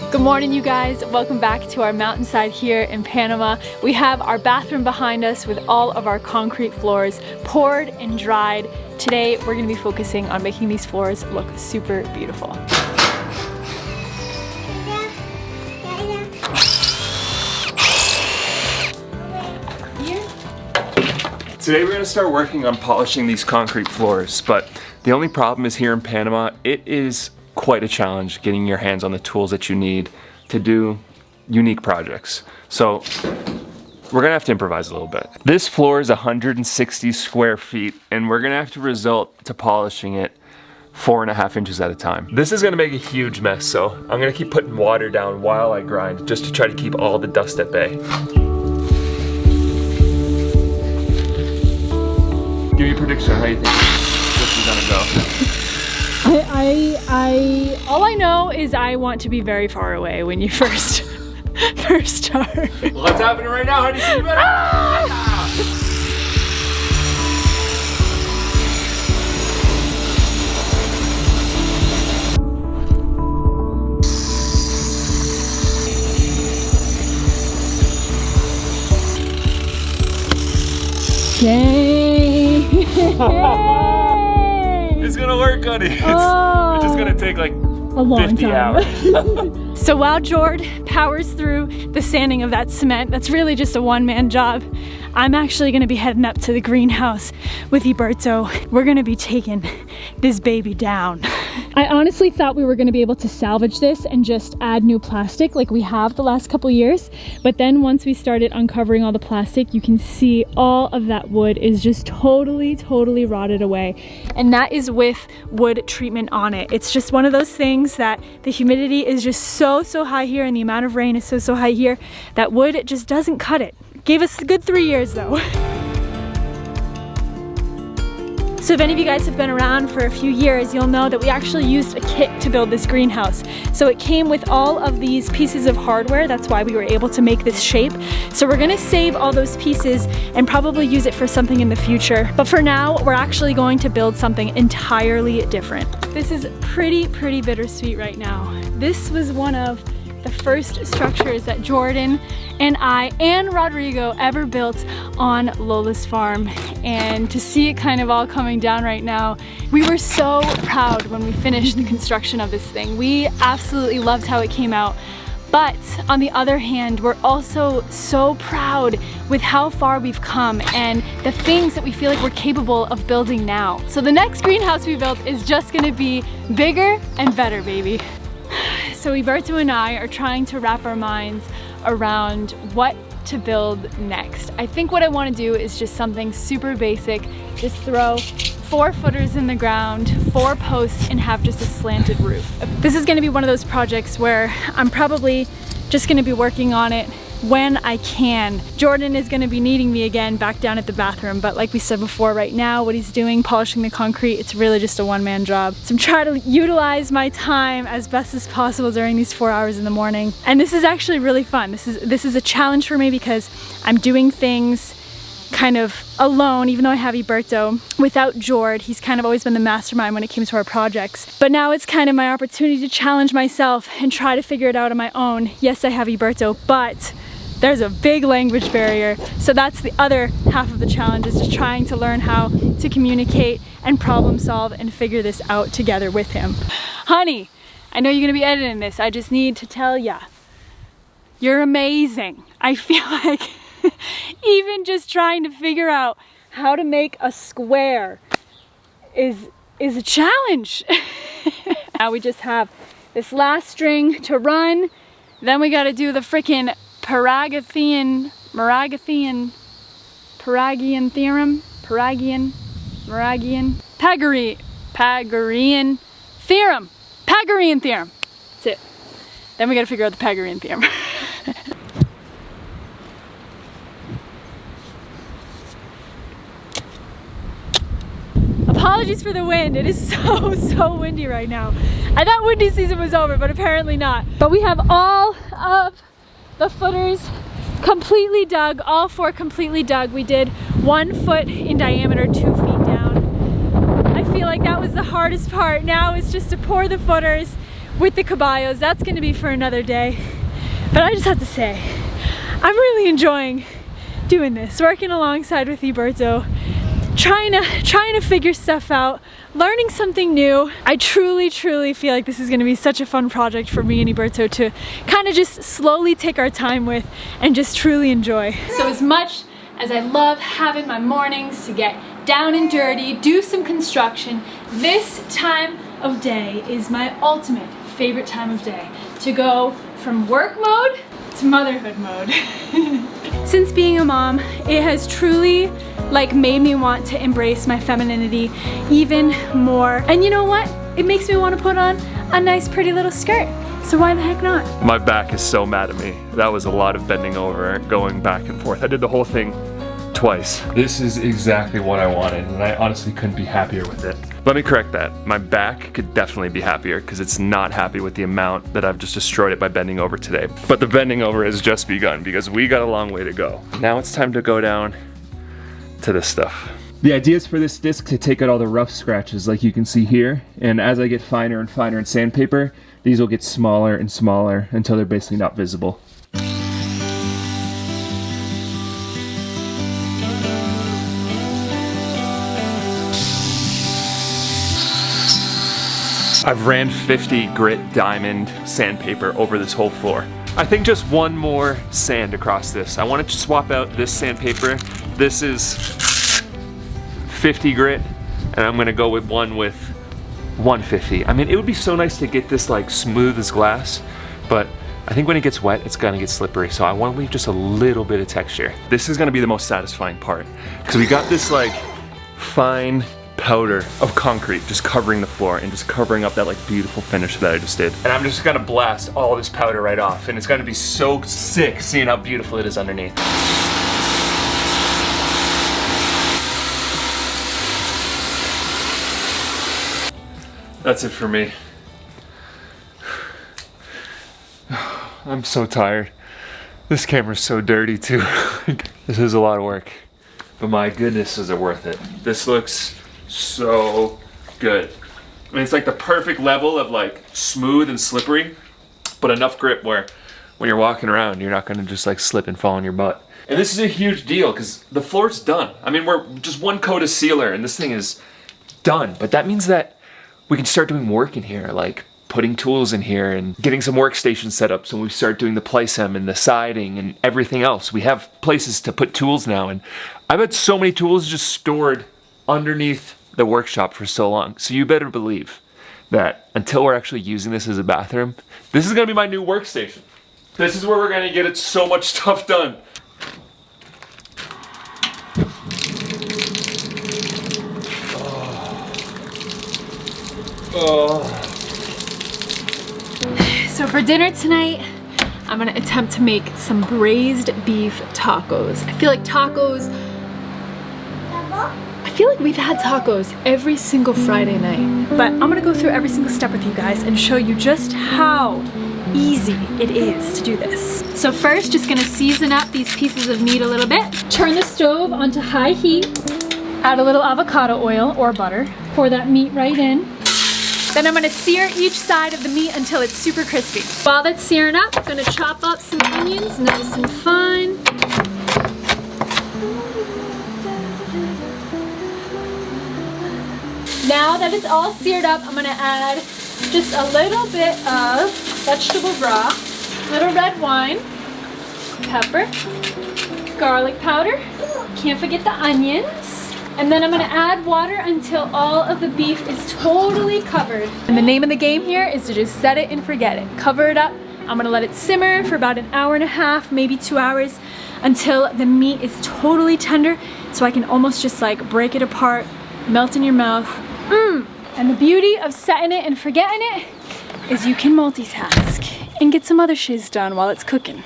Good morning, you guys. Welcome back to our mountainside here in Panama. We have our bathroom behind us with all of our concrete floors poured and dried. Today, we're gonna be focusing on making these floors look super beautiful. Today we're going to start working on polishing these concrete floors, but the only problem is here in Panama, it is quite a challenge getting your hands on the tools that you need to do unique projects. So we're going to have to improvise a little bit. This floor is 160 square feet and we're going to have to resort to polishing it 4.5 inches at a time. This is going to make a huge mess, so I'm going to keep putting water down while I grind just to try to keep all the dust at bay. Give me a prediction. How do you think this is gonna go? All I know is I want to be very far away when you first start. Well, what's happening right now? How do you see It's gonna work, honey. It's just gonna take like a long 50 hours. So while Jord powers through the sanding of that cement, that's really just a one-man job, I'm actually gonna be heading up to the greenhouse with Iberto. We're gonna be taking this baby down. I honestly thought we were gonna be able to salvage this and just add new plastic like we have the last couple years. But then once we started uncovering all the plastic, you can see all of that wood is just totally rotted away. And that is with wood treatment on it. It's just one of those things that the humidity is just so high here and the amount of rain is so high here that wood just doesn't cut it. Gave us a good 3 years though. So if any of you guys have been around for a few years, you'll know that we actually used a kit to build this greenhouse. So it came with all of these pieces of hardware. That's why we were able to make this shape. So we're gonna save all those pieces and probably use it for something in the future. But for now, we're actually going to build something entirely different. This is pretty bittersweet right now. This was one of the first structures that Jordan and I and Rodrigo ever built on Lola's farm, and to see it kind of all coming down right now, we were so proud when we finished the construction of this thing. We absolutely loved how it came out, but on the other hand, we're also so proud with how far we've come and the things that we feel like we're capable of building now. So the next greenhouse we built is just gonna be bigger and better, baby. So Iberto and I are trying to wrap our minds around what to build next. I think what I want to do is just something super basic. Just throw 4 footers in the ground, 4 posts, and have just a slanted roof. This is going to be one of those projects where I'm probably just going to be working on it when I can. Jordan is going to be needing me again back down at the bathroom, but like we said before, right now what he's doing, polishing the concrete, it's really just a one-man job. So I'm trying to utilize my time as best as possible during these 4 hours in the morning. And this is actually really fun. This is a challenge for me because I'm doing things kind of alone, even though I have Iberto. Without Jord, he's kind of always been the mastermind when it came to our projects. But now it's kind of my opportunity to challenge myself and try to figure it out on my own. Yes, I have Iberto, but there's a big language barrier. So that's the other half of the challenge, is just trying to learn how to communicate and problem solve and figure this out together with him. Honey, I know you're gonna be editing this. I just need to tell ya, you're amazing. I feel like even just trying to figure out how to make a square is a challenge. Now we just have this last string to run. Then we gotta do the frickin' Pythagorean theorem, Pythagorean theorem. That's it. Then we gotta figure out the Pythagorean theorem. Apologies for the wind. It is so windy right now. I thought windy season was over, but apparently not. But we have all of the footers completely dug, all 4 completely dug. We did 1 foot in diameter, 2 feet down. I feel like that was the hardest part. Now it's just to pour the footers, with the caballos. That's gonna be for another day. But I just have to say, I'm really enjoying doing this, working alongside with Iberto, trying to figure stuff out, learning something new. I truly feel like this is gonna be such a fun project for me and Iberto to kind of just slowly take our time with and just truly enjoy. So as much as I love having my mornings to get down and dirty, do some construction, this time of day is my ultimate favorite time of day. To go from work mode to motherhood mode. Since being a mom, it has truly like made me want to embrace my femininity even more. And you know what? It makes me want to put on a nice pretty little skirt. So why the heck not? My back is so mad at me. That was a lot of bending over, going back and forth. I did the whole thing twice. This is exactly what I wanted, and I honestly couldn't be happier with it. Let me correct that. My back could definitely be happier because it's not happy with the amount that I've just destroyed it by bending over today. But the bending over has just begun because we got a long way to go. Now it's time to go down to this stuff. The idea is for this disc to take out all the rough scratches like you can see here, and as I get finer and finer in sandpaper, these will get smaller and smaller until they're basically not visible. I've ran 50 grit diamond sandpaper over this whole floor. I think just one more sand across this. I want to swap out this sandpaper. This is 50 grit, and I'm gonna go with one with 150. I mean, it would be so nice to get this like smooth as glass, but I think when it gets wet, it's gonna get slippery, so I want to leave just a little bit of texture. This is gonna be the most satisfying part, because we got this like fine powder of concrete just covering the floor and just covering up that like beautiful finish that I just did. And I'm just gonna blast all this powder right off, and it's gonna be so sick seeing how beautiful it is underneath. That's it for me. I'm so tired. This camera's so dirty too. This is a lot of work, but my goodness is it worth it. This looks so good. I mean, it's like the perfect level of like smooth and slippery, but enough grip where when you're walking around, you're not gonna just like slip and fall on your butt. And this is a huge deal because the floor's done. I mean, we're just one coat of sealer and this thing is done, but that means that we can start doing work in here, like putting tools in here and getting some workstations set up so we start doing the plysim and the siding and everything else. We have places to put tools now, and I've had so many tools just stored underneath the workshop for so long. So you better believe that until we're actually using this as a bathroom, this is gonna be my new workstation. This is where we're gonna get it so much stuff done. So for dinner tonight, I'm gonna attempt to make some braised beef tacos. I feel like we've had tacos every single Friday night, but I'm gonna go through every single step with you guys and show you just how easy it is to do this. So first, just gonna season up these pieces of meat a little bit. Turn the stove onto high heat. Add a little avocado oil or butter. Pour that meat right in. Then I'm gonna sear each side of the meat until it's super crispy. While that's searing up, I'm gonna chop up some onions, nice and fine. Now that it's all seared up, I'm gonna add just a little bit of vegetable broth, little red wine, pepper, garlic powder, can't forget the onions. And then I'm gonna add water until all of the beef is totally covered. And the name of the game here is to just set it and forget it. Cover it up. I'm gonna let it simmer for about an hour and a half, maybe 2 hours, until the meat is totally tender, so I can almost just like break it apart, melt in your mouth. And the beauty of setting it and forgetting it is you can multitask and get some other shiz done while it's cooking.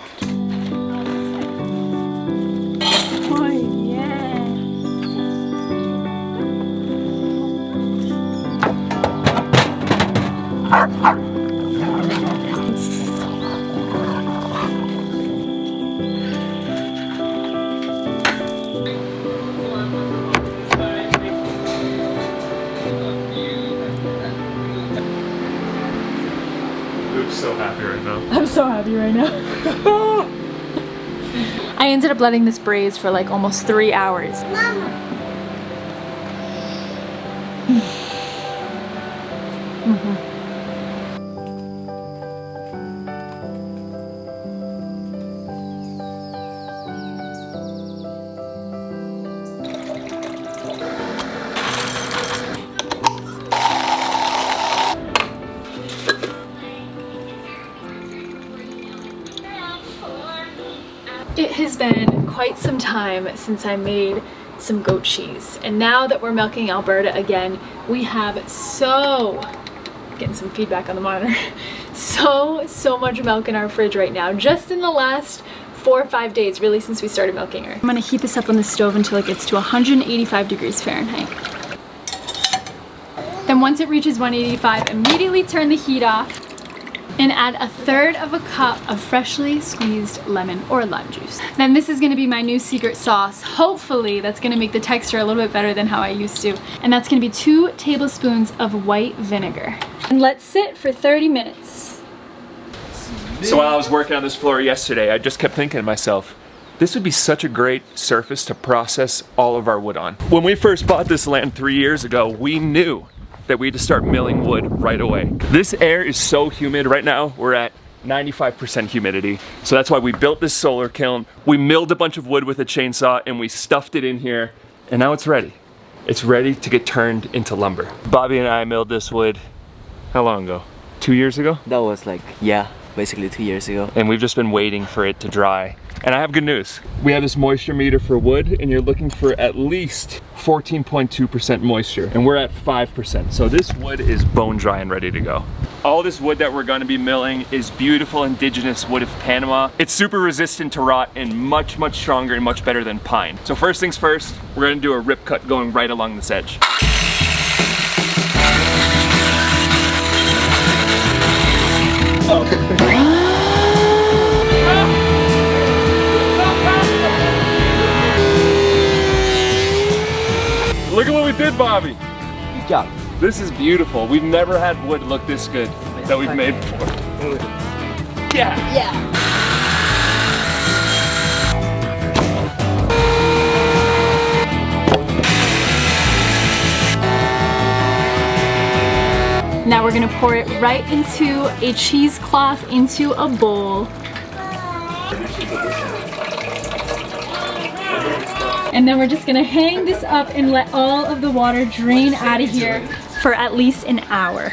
Luke's so happy right now. I'm so happy right now. I ended up letting this braise for like almost 3 hours. It has been quite some time since I made some goat cheese, and now that we're milking Alberta again, we have getting some feedback on the monitor, so much milk in our fridge right now, just in the last 4 or 5 days, really, since we started milking her. I'm gonna heat this up on the stove until it gets to 185 degrees Fahrenheit. Then once it reaches 185, immediately turn the heat off and add 1/3 of a cup of freshly squeezed lemon or lime juice. Then this is gonna be my new secret sauce. Hopefully that's gonna make the texture a little bit better than how I used to. And that's gonna be 2 tablespoons of white vinegar. And let sit for 30 minutes. So while I was working on this floor yesterday, I just kept thinking to myself, this would be such a great surface to process all of our wood on. When we first bought this land 3 years ago, we knew that we had to start milling wood right away. This air is so humid right now. We're at 95% humidity. So that's why we built this solar kiln. We milled a bunch of wood with a chainsaw and we stuffed it in here, and now it's ready. It's ready to get turned into lumber. Bobby and I milled this wood, how long ago? 2 years ago? That was like, yeah, basically 2 years ago. And we've just been waiting for it to dry. And I have good news. We have this moisture meter for wood, and you're looking for at least 14.2% moisture, and we're at 5%. So this wood is bone dry and ready to go. All this wood that we're gonna be milling is beautiful indigenous wood of Panama. It's super resistant to rot and much stronger and much better than pine. So first things first, we're gonna do a rip cut going right along this edge. Look at what we did, Bobby. Good job. This is beautiful. We've never had wood look this good that we've made before. Yeah. Yeah. Now we're gonna pour it right into a cheesecloth into a bowl. And then we're just gonna hang this up and let all of the water drain out of here for at least an hour.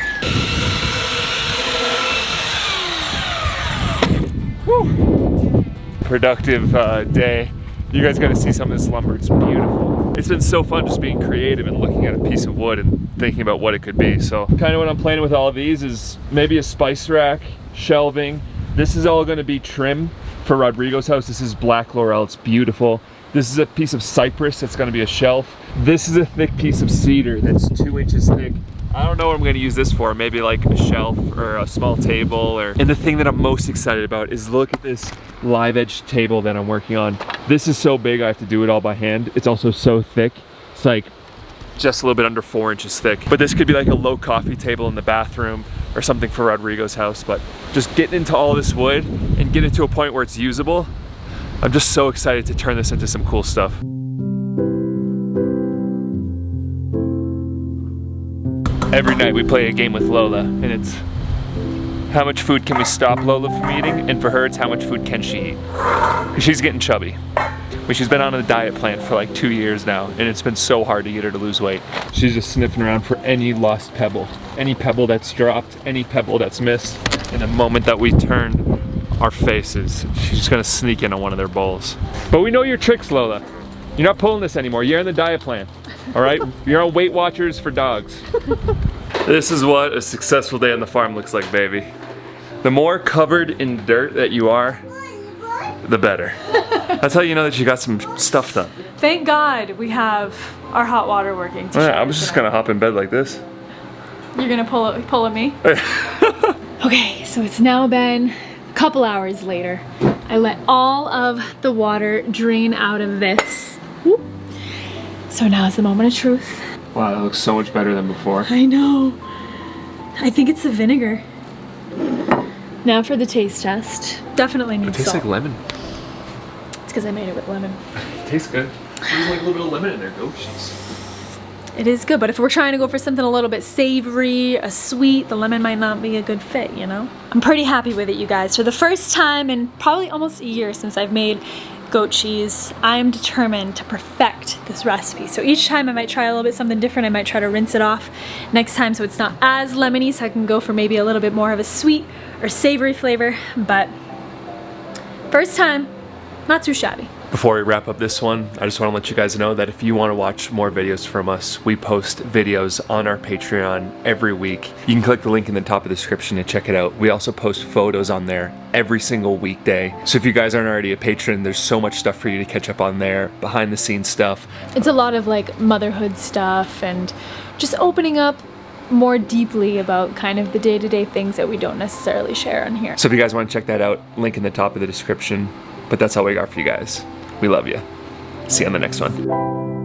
Whew. Productive day. You guys gotta see some of this lumber, it's beautiful. It's been so fun just being creative and looking at a piece of wood and thinking about what it could be. So kind of what I'm planning with all of these is maybe a spice rack, shelving. This is all gonna be trim for Rodrigo's house. This is black laurel, it's beautiful. This is a piece of cypress that's gonna be a shelf. This is a thick piece of cedar that's 2 inches thick. I don't know what I'm gonna use this for, maybe like a shelf or a small table or... And the thing that I'm most excited about is look at this live edge table that I'm working on. This is so big I have to do it all by hand. It's also so thick. It's like just a little bit under 4 inches thick. But this could be like a low coffee table in the bathroom or something for Rodrigo's house. But just getting into all this wood and get it to a point where it's usable, I'm just so excited to turn this into some cool stuff. Every night we play a game with Lola, and it's how much food can we stop Lola from eating, and for her it's how much food can she eat. Because she's getting chubby. She's been on a diet plan for like 2 years now, and it's been so hard to get her to lose weight. She's just sniffing around for any lost pebble. Any pebble that's dropped, any pebble that's missed. And the moment that we turn our faces, she's just gonna sneak in on one of their bowls. But we know your tricks, Lola. You're not pulling this anymore. You're on the diet plan. All right? You're on Weight Watchers for dogs. This is what a successful day on the farm looks like, baby. The more covered in dirt that you are, the better. That's how you know that you got some stuff done. Thank God we have our hot water working. Yeah, I'm just gonna hop in bed like this. You're gonna pull at me? Okay, so it's now been a couple hours later. I let all of the water drain out of this. Whoop. So now is the moment of truth. Wow, that looks so much better than before. I know. I think it's the vinegar. Now for the taste test. Definitely It needs tastes salt. like lemon. It's because I made it with lemon. It tastes good. There's like a little bit of lemon in there, goat cheese. It is good, but if we're trying to go for something a little bit savory, a sweet, the lemon might not be a good fit, you know? I'm pretty happy with it, you guys. For the first time in probably almost a year since I've made goat cheese, I am determined to perfect this recipe. So each time I might try a little bit something different. I might try to rinse it off next time so it's not as lemony, so I can go for maybe a little bit more of a sweet or savory flavor, but first time, not too shabby. Before we wrap up this one, I just want to let you guys know that if you want to watch more videos from us, we post videos on our Patreon every week. You can click the link in the top of the description to check it out. We also post photos on there every single weekday. So if you guys aren't already a patron, there's so much stuff for you to catch up on there, behind the scenes stuff. It's a lot of like motherhood stuff and just opening up more deeply about kind of the day-to-day things that we don't necessarily share on here. So if you guys want to check that out, link in the top of the description. But that's all we got for you guys. We love you. See you on the next one.